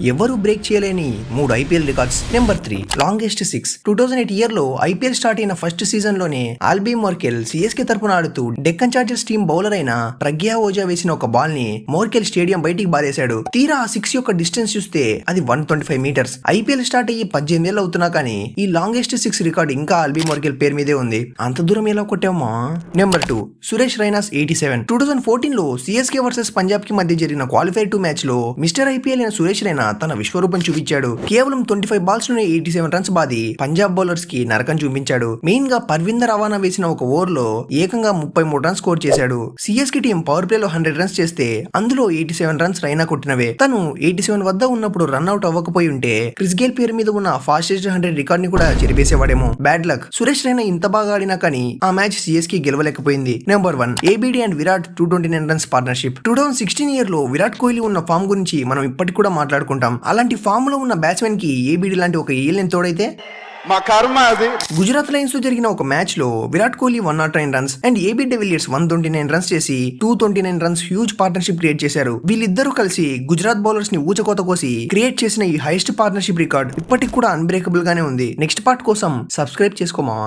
ఎవరు బ్రేక్ చేయలేని 3 IPL records. Number 3 longest 6. 2008 year లో ఐపీఎల్ స్టార్ట్ అయిన ఫస్ట్ సీజన్ లోనే ఆల్బీ మోర్కెల్ సిఎస్కే తరపున ఆడుతూ డెక్కన్ చార్జర్స్ టీం బౌలర్ అయిన ప్రగ్యా ఓజా వేసిన ఒక బాల్ ని మోర్కెల్ స్టేడియం బయటికి బారేశాడు. తీరా ఆ 6 యొక్క డిస్టెన్స్ చూస్తే అది 125 మీటర్స్. ఐపీఎల్ స్టార్ట్ అయ్యి 18 ఏళ్ళు అవుతున్నా కానీ ఈ లాంగెస్ట్ 6 రికార్డ్ ఇంకా ఆల్బీ మోర్కెల్ పేరు మీదే ఉంది. అంత దూరం ఎలా కొట్టామా? నెంబర్ 2 సురేష్ రైనాస్ 87. 2014 లో సిఎస్కే వర్సెస్ పంజాబ్ కి మధ్య జరిగిన క్వాలిఫైర్ 2 మ్యాచ్ లో మిస్టర్ ఐపీఎల్ అయిన సురేష్ రైనా తన విశ్వరూపం చూపించాడు. కేవలం 25 బాల్స్ లోనే 87 రన్స్ బాది పంజాబ్ బౌలర్స్ కి నరకం చూపించాడు. మెయిన్ గా పర్విందర్ రవాణా వేసిన ఒక ఓవర్ లో ఏకంగా 33 రన్స్ స్కోర్ చేశాడు. సిఎస్కే టీం పవర్ ప్లే లో 100 రన్స్ చేస్తే అందులో 87 రన్స్ రైనా కొట్టినవే. తను 87 వద్ద ఉన్నప్పుడు రన్అట్ అవ్వకపోయి ఉంటే క్రిస్ గేల్ పేరు మీద ఉన్న ఫాస్టెస్ట్ 100 రికార్డ్ ని కూడా చెరిపేసేవాడేమో. Bad luck. సురేష్ రైనా ఇంత బాగా ఆడినా కానీ ఆ మ్యాచ్ సిఎస్కే గెలవలేకపోయింది. Number 1 ABD and Virat 229 runs partnership. 2016 year లో విరాట్ కోహ్లీ ఉన్న ఫామ్ గురించి మనం ఇప్పటికి కూడా మాట్లాడుకుంటాం. అలాంటి ఫామ్ లో ఉన్న బ్యాట్స్మెన్ కి ఏబిడి లాంటి ఒక ఏలియన్ తోడైతే మా కర్మ అది. గుజరాత్ లయన్స్ తో జరిగిన ఒక మ్యాచ్ లో Virat Kohli 109 runs and AB de Villiers 129 runs చేసి 229 రన్స్ హ్యూజ్ పార్ట్నర్షిప్ క్రియేట్ చేశారు. వీళ్ళిద్దరూ కలిసి గుజరాత్ బౌలర్స్ ని ఊచకోత కోసి క్రియేట్ చేసిన ఈ హైయెస్ట్ పార్ట్నర్షిప్ రికార్డ్ ఇప్పటికి కూడా అన్బ్రేకబుల్ గానే ఉంది. నెక్స్ట్ పార్ట్ కోసం సబ్స్క్రైబ్ చేసుకోమా.